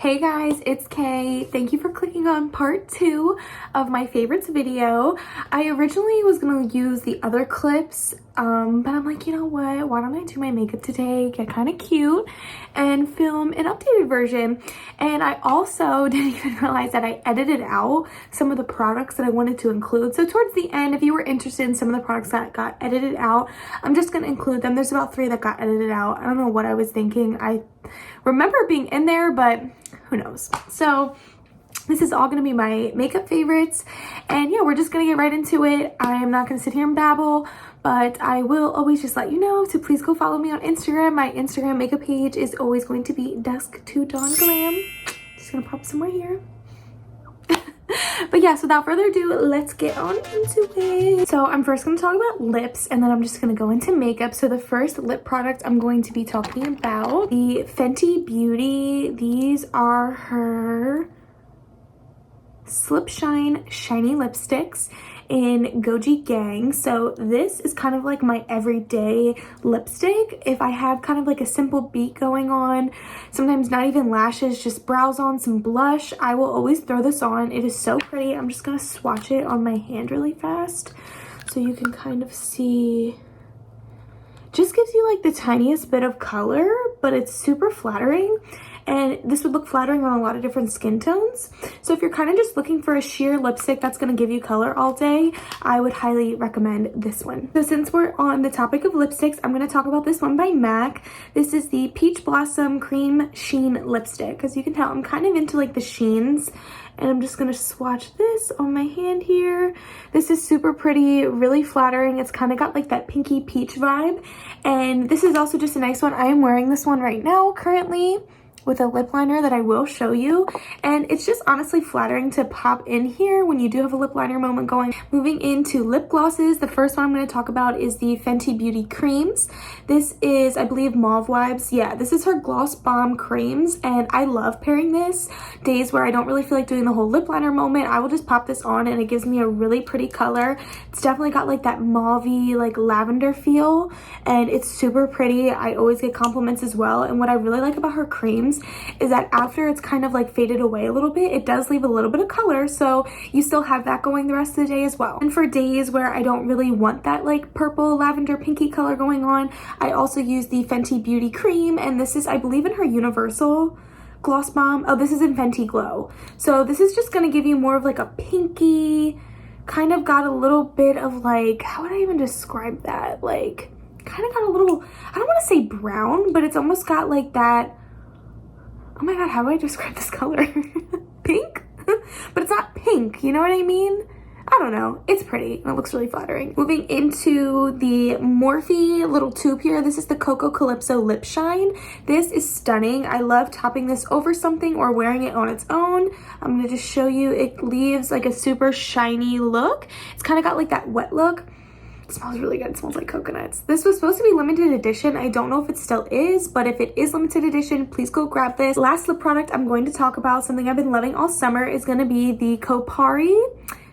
Hey guys, it's Kay. Thank you for clicking on part 2 of my favorites video. I originally was gonna use the other clips, but I'm like, you know what? Why don't I do my makeup today, get kind of cute, and film an updated version? And I also didn't even realize that I edited out some of the products that I wanted to include. So towards the end, if you were interested in some of the products that got edited out, I'm just gonna include them. There's about 3 that got edited out. I don't know what I was thinking. I remember being in there, but who knows. So this is all going to be my makeup favorites, and yeah, we're just going to get right into it. I am not going to sit here and babble, but I will always just let you know to please go follow me on Instagram. My Instagram makeup page is always going to be Dusk to Dawn Glam. Just gonna pop somewhere here. But yeah, so without further ado, let's get on into it. So I'm first going to talk about lips, and then I'm just going to go into makeup. So the first lip product I'm going to be talking about, the Fenty Beauty. These are her Slip Shine Shiny Lipsticks in Goji Gang. So this is kind of like my everyday lipstick. If I have kind of like a simple beat going on, sometimes not even lashes, just brows on, some blush, I will always throw this on. It is so pretty. I'm just gonna swatch it on my hand really fast so you can kind of see. Just gives you like the tiniest bit of color, but it's super flattering. And this would look flattering on a lot of different skin tones. So if you're kind of just looking for a sheer lipstick that's going to give you color all day, I would highly recommend this one. So since we're on the topic of lipsticks, I'm going to talk about this one by MAC. This is the Peach Blossom Cream Sheen Lipstick. As you can tell, I'm kind of into like the sheens. And I'm just going to swatch this on my hand here. This is super pretty, really flattering. It's kind of got like that pinky peach vibe. And this is also just a nice one. I am wearing this one right now currently with a lip liner that I will show you, and it's just honestly flattering to pop in here when you do have a lip liner moment going. Moving into lip glosses, the first one I'm going to talk about is the Fenty Beauty Creams. This is, I believe, Mauve Vibes. Yeah, this is her Gloss Bomb Creams, and I love pairing this. Days where I don't really feel like doing the whole lip liner moment, I will just pop this on and it gives me a really pretty color. It's definitely got like that mauve-y, like lavender feel, and it's super pretty. I always get compliments as well, and what I really like about her creams is that after it's kind of like faded away a little bit, it does leave a little bit of color, so you still have that going the rest of the day as well. And for days where I don't really want that like purple lavender pinky color going on, I also use the Fenty Beauty Cream, and this is, I believe, in her Universal Gloss Bomb. Oh, this is in Fenty Glow. So this is just going to give you more of like a pinky, kind of got a little bit of like, how would I even describe that? Like, kind of got a little, I don't want to say brown, but it's almost got like that, oh my god, how do I describe this color? Pink? But it's not pink, you know what I mean? I don't know. It's pretty and it looks really flattering. Moving into the Morphe little tube here. This is the Coco Calypso Lip Shine. This is stunning. I love topping this over something or wearing it on its own. I'm going to just show you. It leaves like a super shiny look. It's kind of got like that wet look. It smells really good. It smells like coconuts. This was supposed to be limited edition. I don't know if it still is, but if it is limited edition, please go grab this. Last lip product I'm going to talk about, something I've been loving all summer, is going to be the Kopari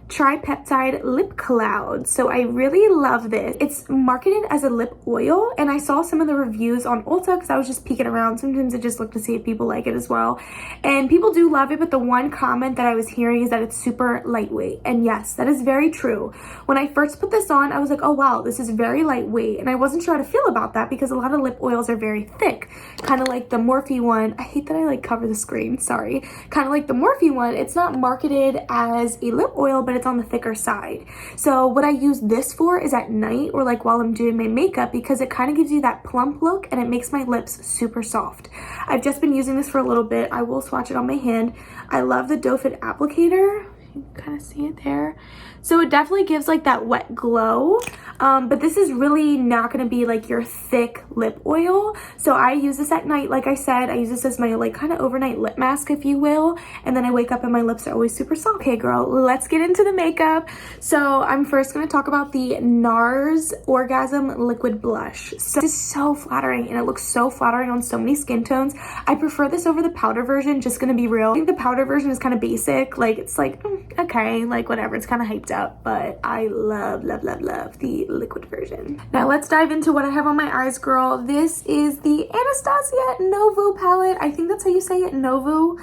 Tripeptide Lip Cloud. So I really love this. It's marketed as a lip oil, and I saw some of the reviews on Ulta because I was just peeking around. Sometimes I just look to see if people like it as well, and people do love it, but the one comment that I was hearing is that it's super lightweight, and yes, that is very true. When I first put this on, I was like, oh wow, this is very lightweight, and I wasn't sure how to feel about that because a lot of lip oils are very thick, kind of like the Morphe one. I hate that I like cover the screen, sorry. Kind of like the Morphe one, it's not marketed as a lip oil, but it's on the thicker side. So what I use this for is at night or like while I'm doing my makeup, because it kind of gives you that plump look and it makes my lips super soft. I've just been using this for a little bit. I will swatch it on my hand. I love the doe foot applicator. You can kind of see it there. So it definitely gives like that wet glow, but this is really not going to be like your thick lip oil. So I use this at night. Like I said, I use this as my like kind of overnight lip mask, if you will, and then I wake up and my lips are always super soft. Okay girl, let's get into the makeup. So I'm first going to talk about the NARS Orgasm Liquid Blush. So this is so flattering, and it looks so flattering on so many skin tones. I prefer this over the powder version, just gonna be real. I think the powder version is kind of basic, like it's like okay, like whatever, it's kind of hyped up, but I love the liquid version. Now let's dive into what I have on my eyes, girl. This is the Anastasia Novo palette. I think that's how you say it, Novo.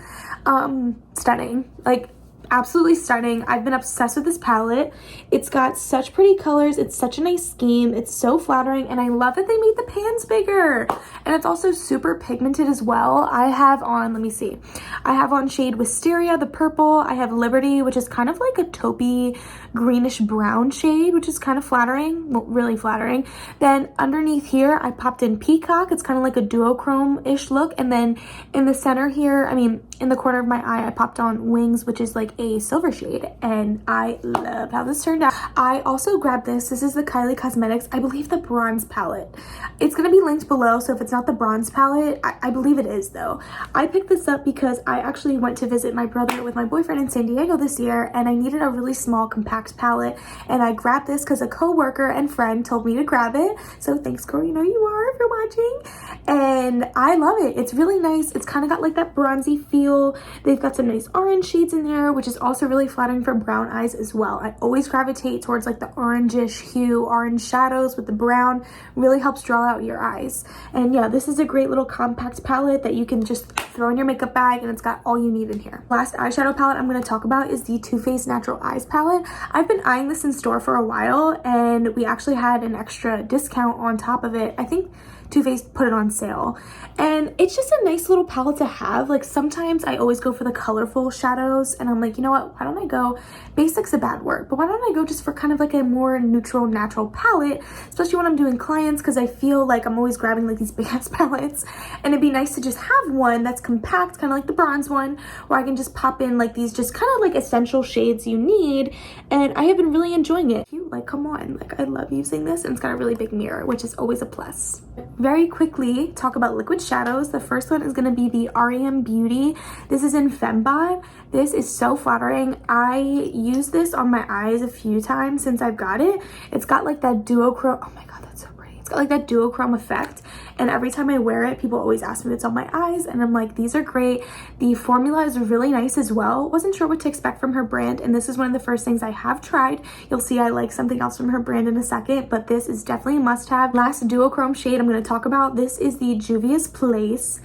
Stunning. Like, absolutely stunning. I've been obsessed with this palette. It's got such pretty colors. It's such a nice scheme. It's so flattering, and I love that they made the pans bigger. And it's also super pigmented as well. I have on, let me see, I have on shade Wisteria, the purple. I have Liberty, which is kind of like a taupey greenish brown shade, which is kind of flattering. Well, really flattering. Then underneath here, I popped in Peacock. It's kind of like a duochrome-ish look. And then in the center here, I mean, in the corner of my eye, I popped on Wings, which is like a silver shade, and I love how this turned out. I also grabbed this. This is the Kylie Cosmetics, I believe, the bronze palette. It's going to be linked below, so if it's not the bronze palette, I believe it is though. I picked this up because I actually went to visit my brother with my boyfriend in San Diego this year, and I needed a really small compact palette, and I grabbed this because a co-worker and friend told me to grab it. So thanks, girl, you know you are if you're watching. And I love it. It's really nice. It's kind of got like that bronzy feel. They've got some nice orange shades in there, which is also really flattering for brown eyes as well. I always gravitate towards like the orangish hue, orange shadows with the brown. Really helps draw out your eyes. And yeah, this is a great little compact palette that you can just throw in your makeup bag, and it's got all you need in here. Last eyeshadow palette I'm going to talk about is the Too Faced Natural Eyes palette. I've been eyeing this in store for a while, and we actually had an extra discount on top of it. I think Too Faced put it on sale, and it's just a nice little palette to have. Like, sometimes I always go for the colorful shadows, and I'm like, you know what, why don't I go, basic's a bad word, but why don't I go just for kind of like a more neutral, natural palette, especially when I'm doing clients, because I feel like I'm always grabbing like these big ass palettes, and it'd be nice to just have one that's compact, kind of like the bronze one, where I can just pop in like these just kind of like essential shades you need. And I have been really enjoying it. Like, come on, like, I love using this, and it's got a really big mirror, which is always a plus. Very quickly talk about liquid shadows. The first one is going to be the REM Beauty. This is in Fembot. This is so flattering. I used this on my eyes a few times since I've got it. It's got like that duochrome. Oh my god, that's so pretty. It's got like that duochrome effect, and every time I wear it, people always ask me if it's on my eyes, and I'm like, these are great. The formula is really nice as well. Wasn't sure what to expect from her brand, and this is one of the first things I have tried. You'll see I like something else from her brand in a second, but this is definitely a must-have. Last duochrome shade I'm going to talk about, this is the Juvia's Place,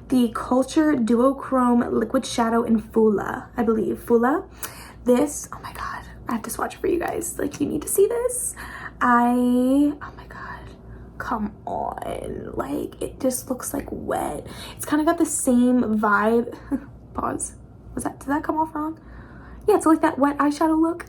the Culture Duochrome Liquid Shadow in Fula, I believe. Fula. This, oh my god, I have to swatch it for you guys. Like, you need to see this. Oh my god. Come on, like, it just looks like wet. It's kind of got the same vibe. Pause. Did that come off wrong? Yeah, it's like that wet eyeshadow look.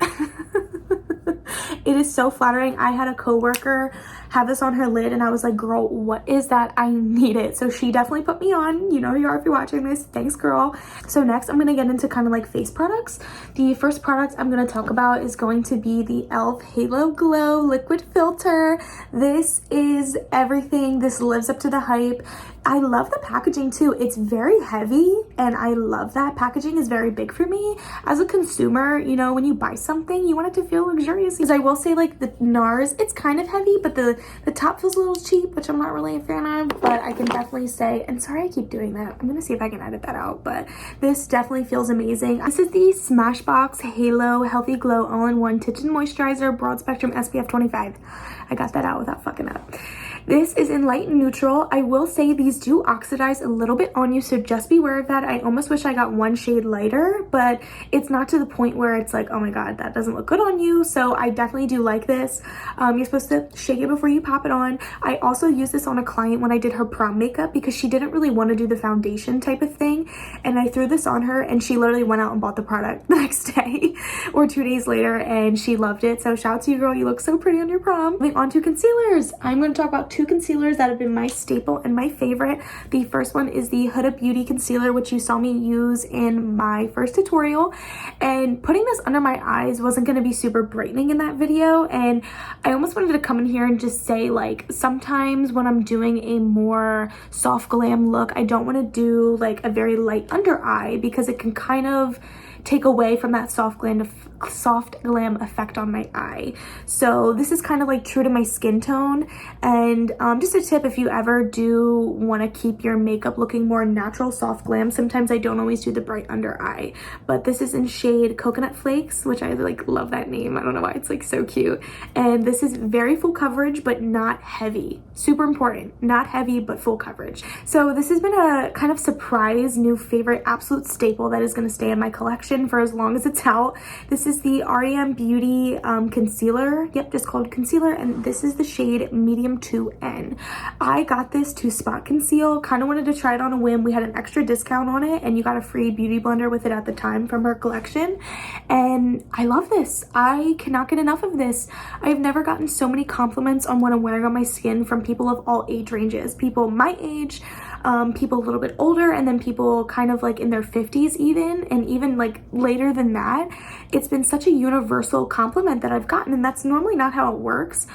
It is so flattering. I had a coworker have this on her lid, and I was like, girl, what is that? I need it. So she definitely put me on. You know you are if you're watching this. Thanks, girl. So next I'm gonna get into kind of like face products. The first product I'm gonna talk about is going to be the e.l.f. Halo Glow Liquid Filter. This is everything. This lives up to the hype. I love the packaging too. It's very heavy, and I love that. Packaging is very big for me. As a consumer, you know, when you buy something, you want it to feel luxurious. Because I will say, like, the NARS, it's kind of heavy, but the top feels a little cheap, which I'm not really a fan of, but I can definitely say, and sorry I keep doing that. I'm gonna see if I can edit that out, but this definitely feels amazing. This is the Smashbox Halo Healthy Glow All-in-One Tinted Moisturizer Broad Spectrum SPF 25. I got that out without fucking up. This is in light and neutral. I will say these do oxidize a little bit on you, so just be aware of that. I almost wish I got one shade lighter, but it's not to the point where it's like, oh my god, that doesn't look good on you. So I definitely do like this. You're supposed to shake it before you pop it on. I also used this on a client when I did her prom makeup because she didn't really want to do the foundation type of thing, and I threw this on her, and she literally went out and bought the product the next day or 2 days later, and she loved it. So shout out to you, girl. You look so pretty on your prom. Moving on to concealers. I'm going to talk about two concealers that have been my staple and my favorite. The first one is the Huda Beauty concealer, which you saw me use in my first tutorial, and putting this under my eyes wasn't going to be super brightening in that video, and I almost wanted to come in here and just say, like, sometimes when I'm doing a more soft glam look, I don't want to do like a very light under eye because it can kind of take away from that soft glam effect on my eye. So this is kind of like true to my skin tone. And just a tip, if you ever do want to keep your makeup looking more natural, soft glam, sometimes I don't always do the bright under eye, but this is in shade Coconut Flakes, which I like love that name. I don't know why, it's like so cute. And this is very full coverage but not heavy. Super important, not heavy but full coverage. So this has been a kind of surprise new favorite, absolute staple that is going to stay in my collection for as long as it's out. This is the REM Beauty concealer. Yep, just called concealer, and this is the shade Medium 2N. I got this to spot conceal, kind of wanted to try it on a whim. We had an extra discount on it and you got a free beauty blender with it at the time from her collection, and I love this. I cannot get enough of this. I've never gotten so many compliments on what I'm wearing on my skin from people of all age ranges, people my age, people a little bit older, and then people kind of like in their 50s even, and even like later than that. It's been such a universal compliment that I've gotten, and that's normally not how it works.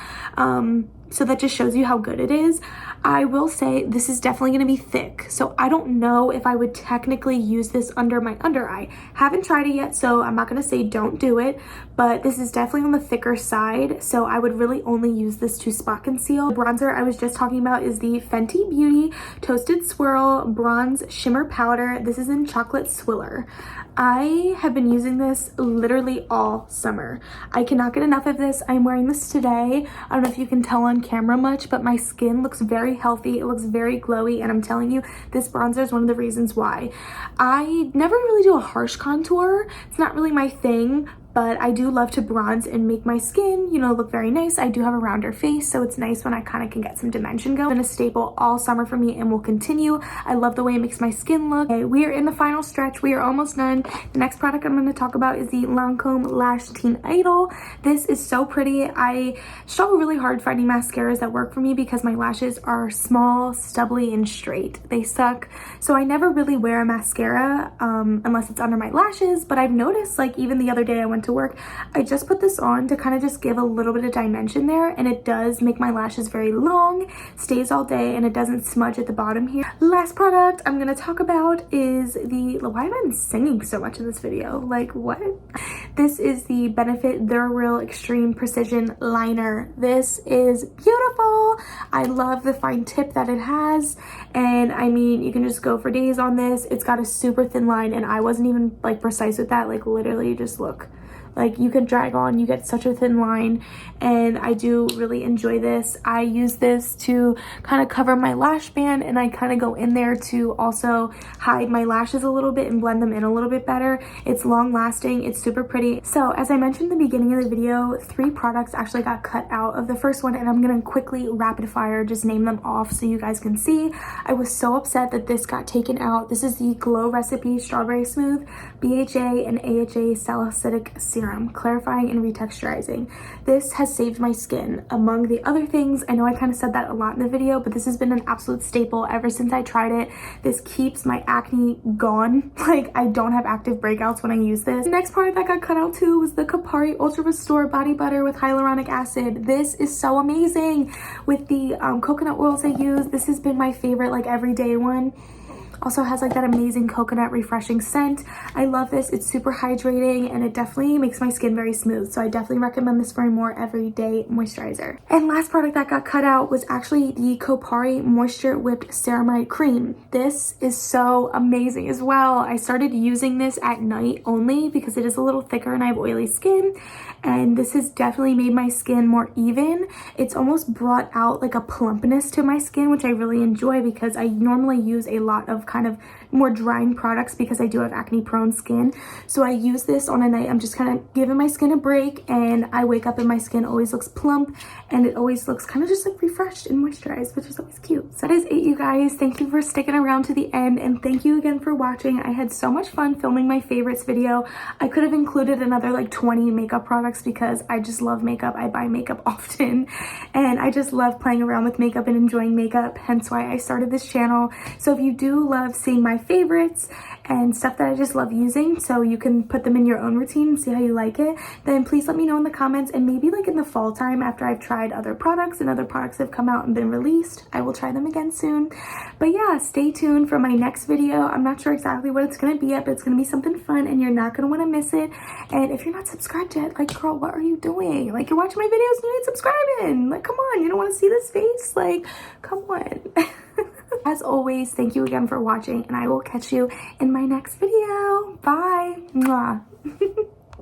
So that just shows you how good it is. I will say this is definitely going to be thick, so I don't know if I would technically use this under my under eye. Haven't tried it yet, so I'm not going to say don't do it, but this is definitely on the thicker side, so I would really only use this to spot conceal. The bronzer I was just talking about is the Fenty Beauty Toasted Swirl Bronze Shimmer Powder. This is in Chocolate Swiller. I have been using this literally all summer. I cannot get enough of this. I'm wearing this today. I don't know if you can tell on camera much, but my skin looks very healthy. It looks very glowy, and I'm telling you, this bronzer is one of the reasons why. I never really do a harsh contour. It's not really my thing, but I do love to bronze and make my skin, you know, look very nice. I do have a rounder face, so it's nice when I kind of can get some dimension going. It's been a staple all summer for me and will continue. I love the way it makes my skin look. Okay, we are in the final stretch. We are almost done. The next product I'm going to talk about is the Lancome Lash Teen Idol. This is so pretty. I struggle really hard finding mascaras that work for me because my lashes are small, stubbly, and straight. They suck. So I never really wear a mascara unless it's under my lashes, but I've noticed, like, even the other day I went to work, I just put this on to kind of just give a little bit of dimension there, and it does make my lashes very long, stays all day, and it doesn't smudge at the bottom here. Last product I'm gonna talk about is the, why am I singing so much in this video? Like, what? This is the Benefit They're Extreme Precision Liner. This is beautiful. I love the fine tip that it has, and I mean, you can just go for days on this. It's got a super thin line, and I wasn't even like precise with that. Like, literally just look. Like, you can drag on, you get such a thin line, and I do really enjoy this. I use this to kind of cover my lash band, and I kind of go in there to also hide my lashes a little bit and blend them in a little bit better. It's long lasting, it's super pretty. So as I mentioned in the beginning of the video, 3 products actually got cut out of the first one, and I'm gonna quickly rapid fire just name them off so you guys can see. I was so upset that this got taken out. This is the Glow Recipe Strawberry Smooth BHA and AHA Salicylic Serum, clarifying and retexturizing. This has saved my skin. Among the other things, I know I kind of said that a lot in the video, but this has been an absolute staple ever since I tried it. This keeps my acne gone. Like, I don't have active breakouts when I use this. The next product that got cut out too was the Kapari Ultra Restore Body Butter with hyaluronic acid. This is so amazing. With the coconut oils I use, this has been my favorite, like, everyday one. Also has like that amazing coconut refreshing scent. I love this. It's super hydrating, and it definitely makes my skin very smooth. So I definitely recommend this for a more everyday moisturizer. And last product that got cut out was actually the Kopari Moisture Whipped Ceramide Cream. This is so amazing as well. I started using this at night only because it is a little thicker and I have oily skin. And this has definitely made my skin more even. It's almost brought out like a plumpness to my skin, which I really enjoy because I normally use a lot of kind of more drying products because I do have acne prone skin. So I use this on a night I'm just kind of giving my skin a break, and I wake up and my skin always looks plump, and it always looks kind of just like refreshed and moisturized, which is always cute. So that is it, you guys. Thank you for sticking around to the end, and thank you again for watching. I had so much fun filming my favorites video. I could have included another like 20 makeup products because I just love makeup. I buy makeup often, and I just love playing around with makeup and enjoying makeup, hence why I started this channel. So if you do love seeing my favorites and stuff that I just love using, so you can put them in your own routine and see how you like it, then please let me know in the comments. And maybe like in the fall time, after I've tried other products and other products have come out and been released, I will try them again soon. But yeah, stay tuned for my next video. I'm not sure exactly what it's gonna be yet, but it's gonna be something fun and you're not gonna want to miss it. And if you're not subscribed yet, like, girl, what are you doing? Like, you're watching my videos and you ain't subscribing. Like, come on, you don't want to see this face? Like, come on. As always, thank you again for watching, and I will catch you in my next video. Bye. Mwah.